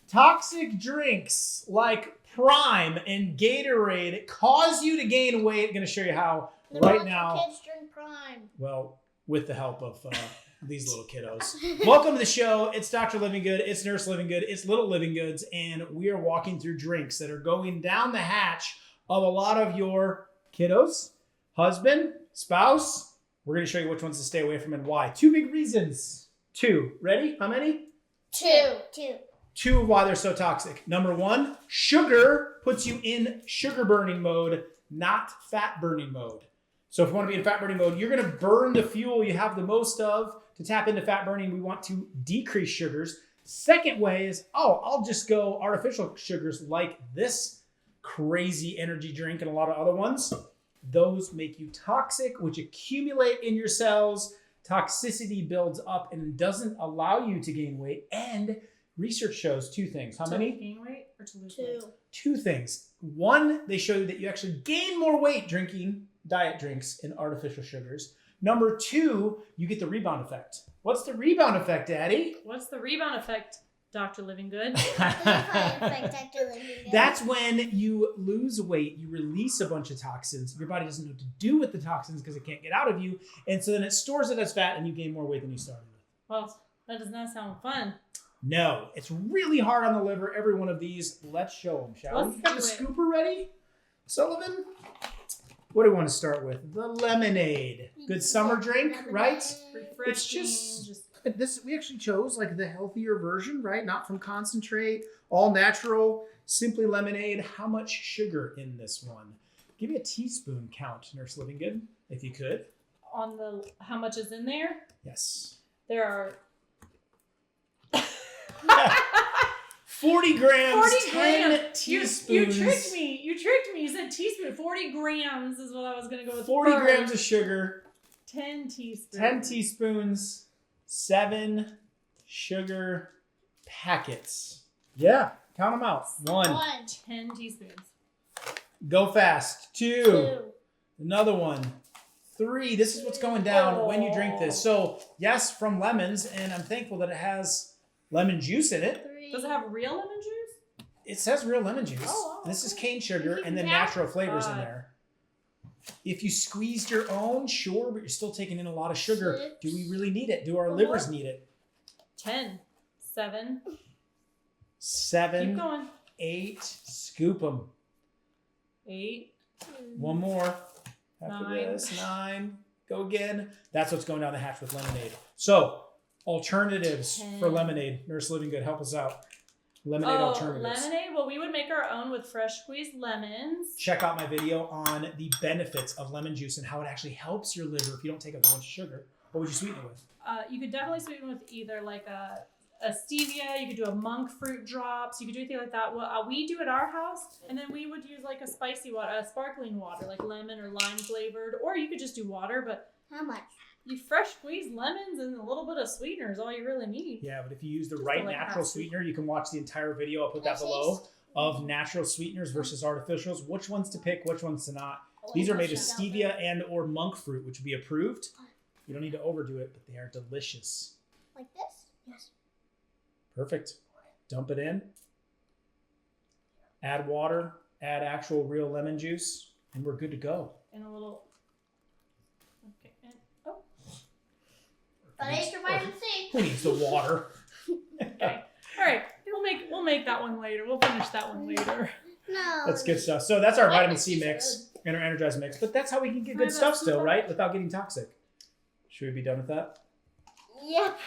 Toxic drinks like Prime and Gatorade cause you to gain weight. I'm going to show you how right now. Kids drink Prime. Well, with the help of these little kiddos. Welcome to the show. It's Dr. Living Good. It's Nurse Living Good. It's Little Living Goods. And we are walking through drinks that are going down the hatch of a lot of your kiddos, husband, spouse. We're going to show you which ones to stay away from and why. 2 big reasons. 2. Ready? How many? 2. 2 of why they're so toxic. Number 1, sugar puts you in sugar burning mode, not fat burning mode. So if you want to be in fat burning mode, you're going to burn the fuel you have the most of. To tap into fat burning, we want to decrease sugars. Second way is, I'll just go artificial sugars like this crazy energy drink and a lot of other ones. Those make you toxic, which accumulate in your cells. Toxicity builds up and doesn't allow you to gain weight. And research shows 2 things. How many? To gain weight or to lose weight? 2 things. 1, they show you that you actually gain more weight drinking diet drinks and artificial sugars. Number 2, you get the rebound effect. What's the rebound effect, Daddy? What's the rebound effect, Dr. Living Good? That's when you lose weight, you release a bunch of toxins. Your body doesn't know what to do with the toxins because it can't get out of you. And so then it stores it as fat and you gain more weight than you started with. Well, that does not sound fun. No, it's really hard on the liver, every one of these. Let's show them, shall we? Got the scooper ready? Sullivan? What do we want to start with? The lemonade. Good summer drink, right? Refreshing. It's just this. We actually chose like the healthier version, right? Not from concentrate, all natural, simply lemonade. How much sugar in this one? Give me a teaspoon count, Nurse Living Good, if you could. On the how much is in there? Yes. There are 40 grams, 40 10 grams. teaspoons. You tricked me. You said teaspoon. 40 grams is what I was going to go with. 40 grams of sugar. 10 teaspoons. 10 teaspoons. 7 sugar packets. Yeah, count them out. 1. 10 teaspoons. Go fast. 2. Another one. 3. This is what's going down when you drink this. So, yes, from lemons, and I'm thankful that it has lemon juice in it. 3. Does it have real lemon juice? It says real lemon juice. Oh, This is cane sugar and then natural flavors in there. If you squeezed your own, sure, but you're still taking in a lot of sugar. 6. Do we really need it? Do our livers need it? 10. 7. 7. Keep going. 8. Scoop them. 8. 1 more. After 9. this, 9. Go again. That's what's going down the hatch with lemonade. So, alternatives 10. for lemonade. Nurse Living Good, help us out. Lemonade alternatives. Lemonade? Well, we would make our own with fresh squeezed lemons. Check out my video on the benefits of lemon juice and how it actually helps your liver if you don't take a bunch of sugar. What would you sweeten it with? You could definitely sweeten with either like a stevia. You could do a monk fruit drops. You could do anything like that. What we do at our house, and then we would use like a spicy water, a sparkling water, like lemon or lime flavored, or you could just do water. But how much? You fresh squeezed lemons and a little bit of sweetener is all you really need. Yeah, but if you use the right natural sweetener, you can watch the entire video. I'll put that below of natural sweeteners versus artificials. Which ones to pick, which ones to not. These are made of stevia and or monk fruit, which would be approved. You don't need to overdo it, but they are delicious. Like this? Yes. Perfect. Dump it in. Add water. Add actual real lemon juice. And we're good to go. And a little... Okay. And... Oh. But extra vitamin C. Who needs the water? Okay. All right. We'll make that one later. We'll finish that one later. No. That's good stuff. So that's our vitamin C mix and our energizer mix. But that's how we can get good stuff still, right? Without getting toxic. Should we be done with that? Yep.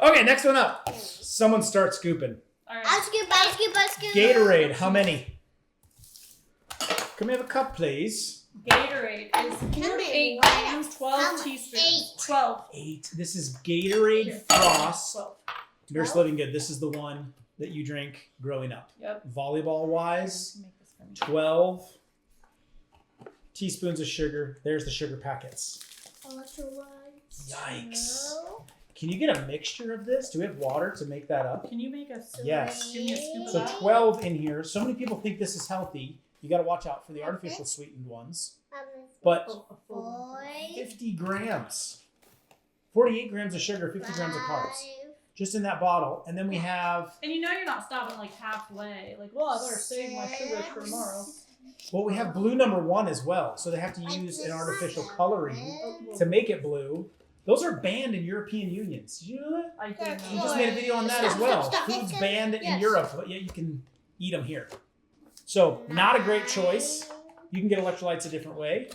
Okay, next one up. Someone start scooping. All right. I'll scoop. Gatorade, how many? Can we have a cup, please? Gatorade is 48 grams, 12 teaspoons. 12. 8. This is Gatorade Frost. 12. Nurse Living Good. This is the one that you drink growing up. Yep. Volleyball-wise, 12 teaspoons of sugar. There's the sugar packets. Yikes. Can you get a mixture of this? Do we have water to make that up? Can you make a Yes. Give me a scoop of So that? 12 in here. So many people think this is healthy. You got to watch out for the artificial sweetened ones. But 50 grams. 48 grams of sugar, 50 grams of carbs. just in that bottle. And then we have, And you're not stopping like halfway. Like, well, I better save my sugars for tomorrow. well, we have blue number 1 as well. So they have to use an artificial coloring to make it blue. Those are banned in European unions. Did you know that? I didn't We know. just made a video on that as well. Food's banned in Europe, but yet you can eat them here. So not a great choice. You can get electrolytes a different way.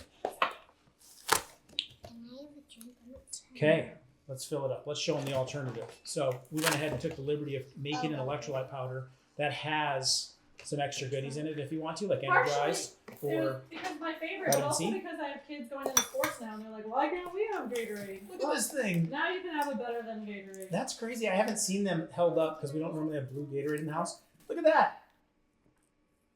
Okay, let's fill it up. Let's show them the alternative. So we went ahead and took the liberty of making an electrolyte powder that has some extra goodies in it if you want to, like Energize It was or because my favorite, but vitamin also C. because I have kids going into sports now, and they're like, why can't we have Gatorade? look at this thing. Now you can have it better than Gatorade. That's crazy. I haven't seen them held up because we don't normally have blue Gatorade in the house. Look at that.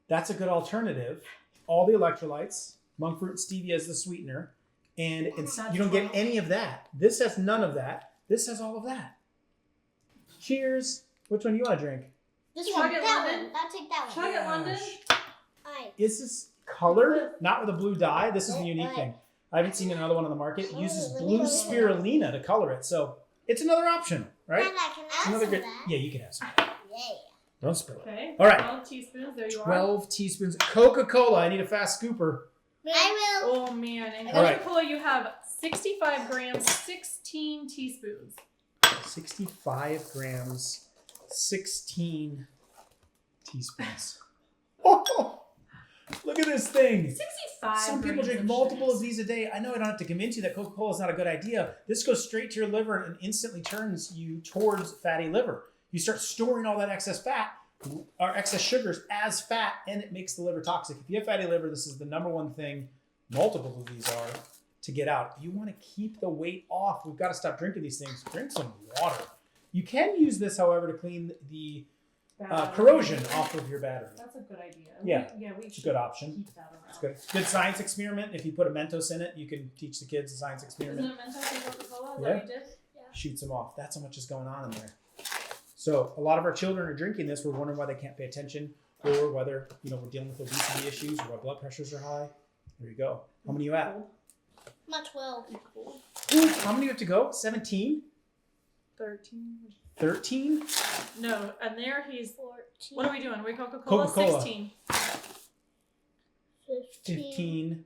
That's a good alternative. All the electrolytes, monk fruit stevia is the sweetener, and you don't get any of that. This has none of that. This has all of that. Cheers. Which one do you want to drink? This Chug one. it, That London. one. I'll take that one. Chug it, London. Alright. Is this colored? Not with a blue dye. This is the unique thing. I haven't seen another one on the market. It uses blue spirulina to color it. So it's another option, right? Can I have Another some good. of that? Yeah, you can have some. Yeah. Don't spill it. Okay. All right. 12 teaspoons. There you are. 12 teaspoons. Coca-Cola. I need a fast scooper. I will. Oh man! In All right. Coca-Cola, you have 65 grams, 16 teaspoons. 65 grams, 16 teaspoons. Oh, look at this thing. 65. Some people grams drink of multiple sugars. of these a day. I know I don't have to convince you that Coca-Cola is not a good idea. This goes straight to your liver and instantly turns you towards fatty liver. You start storing all that excess fat or excess sugars as fat, and it makes the liver toxic. If you have fatty liver, this is the number one thing, multiple of these are, to get out. If you want to keep the weight off, we've got to stop drinking these things. Drink some water. You can use this, however, to clean the corrosion off of your battery. That's a good idea. Yeah. We It's a should good option. keep that around. It's good. Good science experiment. If you put a Mentos in it, you can teach the kids a science Isn't experiment. it Mentos and Coca-Cola? Is Yeah. that what you did? Shoots them off. That's how much is going on in there. So a lot of our children are drinking this. We're wondering why they can't pay attention, or whether we're dealing with obesity issues, or why blood pressures are high. There you go. How many you at? I'm at 12. Ooh, how many you have to go? 17? 13. 13? No, and there he's. 14. What are we doing? We Coca-Cola? Coca-Cola. 16. 15.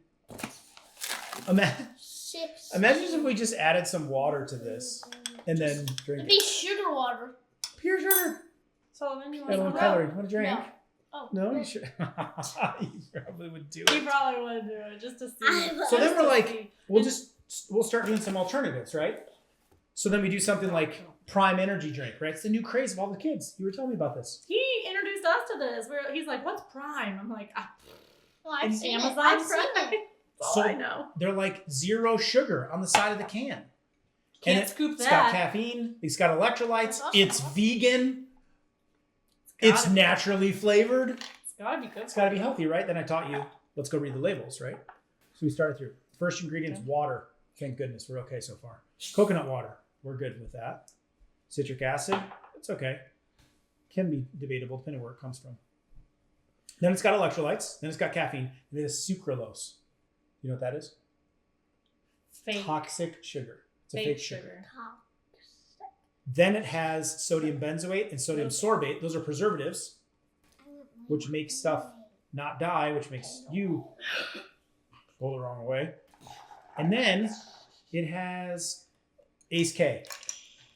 Imagine if we just added some water to this and then drink It'd it. be sugar water. Pure sugar. Solomon, you Got want a to little go? coloring. Want to drink? No. Oh. No, you should. You probably would do You it. probably would do it just to see. I will. So then Just we're to like, see. we'll start doing some alternatives, right? So then we do something like Prime Energy drink, right? It's the new craze of all the kids. You were telling me about this. He introduced us to this. He's like, "What's Prime?" I'm like, Oh, I've seen Amazon it. I've Prime. seen it. That's So- all I know. They're like 0 sugar on the side of the can. Can't And scoop It's got that. caffeine. It's got electrolytes. That's awesome. It's vegan. It's It's gotta be. naturally flavored. It's gotta be good. It's got to be healthy, right? Then I taught you, let's go read the labels, right? So we started through. First ingredient's water. Thank goodness, we're okay so far. Coconut water, we're good with that. Citric acid, it's okay. Can be debatable depending where it comes from. Then it's got electrolytes. Then it's got caffeine. And it has sucralose. You know what that is? Fake. Toxic sugar. It's a Fake fake sugar. sugar. Then it has sodium benzoate and sodium sorbate. Those are preservatives, which makes stuff not die, which makes you go the wrong way. And then it has ACE K,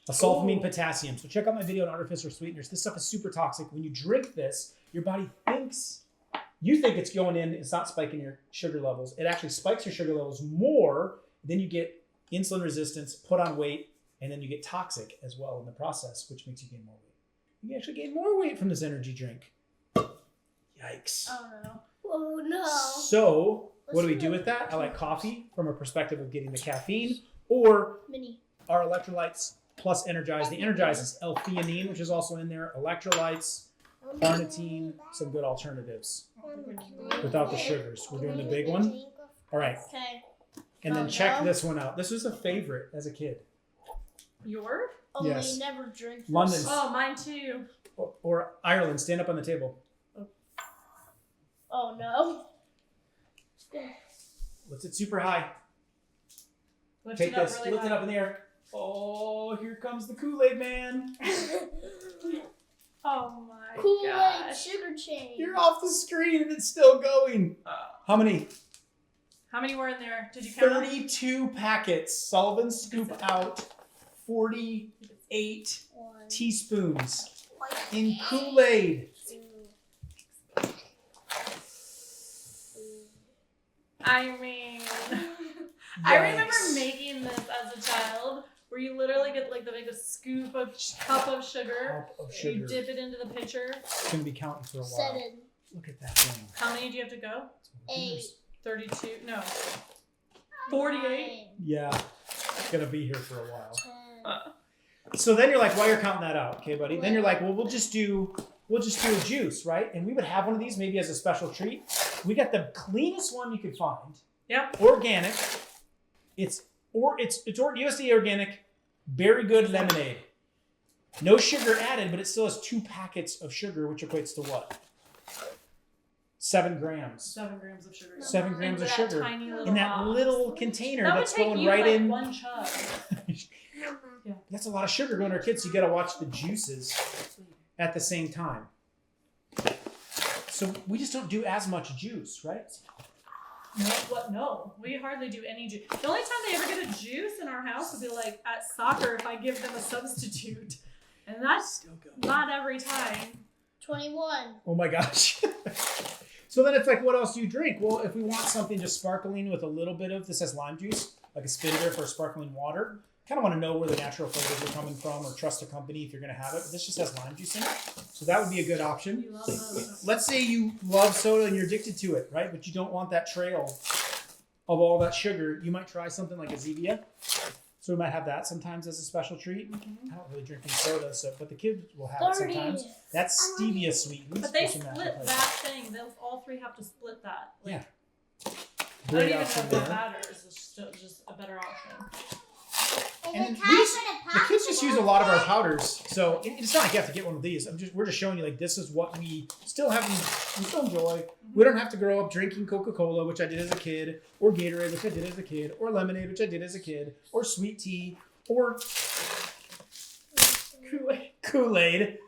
a sulfamine potassium. So check out my video on artificial sweeteners. This stuff is super toxic. When you drink this, your body you think it's going in, it's not spiking your sugar levels. It actually spikes your sugar levels more. Then you get insulin resistance, put on weight, and then you get toxic as well in the process, which makes you gain more weight. You can actually gain more weight from this energy drink. Yikes. Oh no. Oh no. So what do we do with that? I like coffee from a perspective of getting the caffeine, or Mini. our electrolytes plus Energize. The Energize is L-theanine, which is also in there, electrolytes, carnitine, some good alternatives without the sugars. We're doing the big one. All right, Okay. and then check this one out. This was a favorite as a kid. Your? Oh, Yes. we never drink this. London. Oh, mine too. Or Ireland, stand up on the table. Oh no. Lift it super high. Lift Take it up this, really lift it high. up in the air. Oh, here comes the Kool-Aid man. Oh my Kool-Aid gosh. sugar chain. You're off the screen and it's still going. How many? How many were in there? Did you count? 32 packets. Sullivan scoop out 48 One, teaspoons in Kool-Aid. two, I mean, I remember making this as a child, where you literally get like the biggest cup of sugar. Cup of sugar. You dip it into the pitcher. It's going to be counting for a while. 7, Look at that thing. How many do you have to go? 8, 32? No. 48? 9, Yeah, it's going to be here for a while. 10. So then you're like, while you're counting that out, okay, buddy? Then you're like, well, we'll just do a juice, right? And we would have one of these maybe as a special treat. We got the cleanest one you could find. Yep. Organic. It's USDA organic, very good lemonade. No sugar added, but it still has 2 packets of sugar, which equates to what? 7 grams. 7 grams of sugar. 7 grams of sugar Tiny little in that box. little container That would that's take going you right like in. one chug. That's a lot of sugar going to our kids. So you got to watch the juices at the same time. So we just don't do as much juice, right? No, we hardly do any juice. The only time they ever get a juice in our house would be like at soccer if I give them a substitute, and that's Still going. not every time. 21. Oh my gosh. So then it's like, what else do you drink? Well, if we want something just sparkling with a little bit of, this has lime juice, like a spinner for sparkling water. Kind of want to know where the natural flavors are coming from or trust a company if you're going to have it. But this just has lime juice in it. So that would be a good option. You love those. Let's say you love soda and you're addicted to it, right? But you don't want that trail of all that sugar. You might try something like a Zevia. So we might have that sometimes as a special treat. Mhm. I don't really drink any soda, but the kids will have it 30. sometimes. That's stevia sweetened. But they Pushing that split to that thing. Those all 3 have to split that. Like, Yeah. I don't Great even know option if that there. matters. It's just a better option. And the kids just use a lot of our powders, so it's not like you have to get one of these. We're just showing you like this is what we still have. We still enjoy. We don't have to grow up drinking Coca-Cola, which I did as a kid, or Gatorade, which I did as a kid, or lemonade, which I did as a kid, or sweet tea, or Kool-Aid.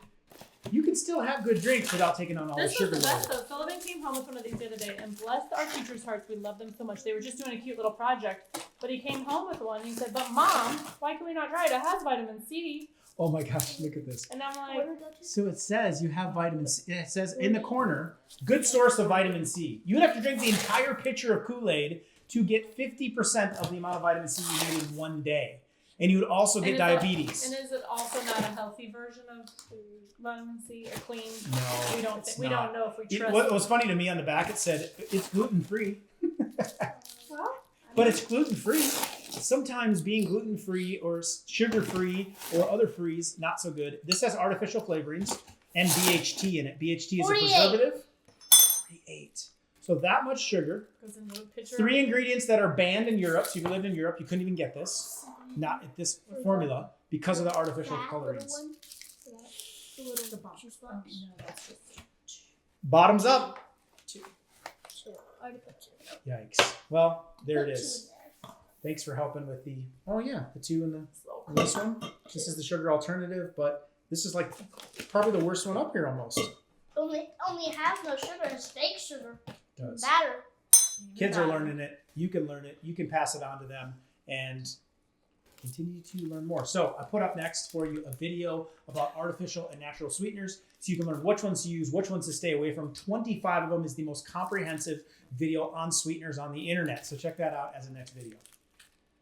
You can still have good drinks without taking on all the This sugar. was the best load. though. Sullivan came home with one of these the other day, and bless our teachers' hearts, we love them so much. They were just doing a cute little project, but he came home with one. And he said, "But Mom, why can we not try it? It has vitamin C." Oh my gosh, look at this. And I'm like, So it says you have vitamin C. It says in the corner, good source of vitamin C. You would have to drink the entire pitcher of Kool-Aid to get 50% of the amount of vitamin C you need in one day. And you would also get And diabetes. and is it also not a healthy version of vitamin C or clean? No, We don't. it's We not. don't know if we It, trust. what was funny to me on the back, it said it's gluten-free. Well, But it's gluten-free. Sometimes being gluten-free or sugar-free or other frees, not so good. This has artificial flavorings and BHT in it. BHT is 48. a preservative. 48. So that much sugar. goes into a pitcher. 3 ingredients that are banned in Europe. So if you lived in Europe, you couldn't even get this. Not at this formula because of the artificial colorings. The box. Oh, no, that's just Bottoms up. 2. Yikes. Well, there it is. Thanks for helping with the, oh yeah, the 2 in this one. This is the sugar alternative, but this is like probably the worst one up here almost. Only has no sugar. It's fake sugar. It does. Batter. Kids are learning it. You can learn it. You can pass it on to them and continue to learn more. So I put up next for you a video about artificial and natural sweeteners so you can learn which ones to use, which ones to stay away from. 25 of them is the most comprehensive video on sweeteners on the internet. So check that out as a next video.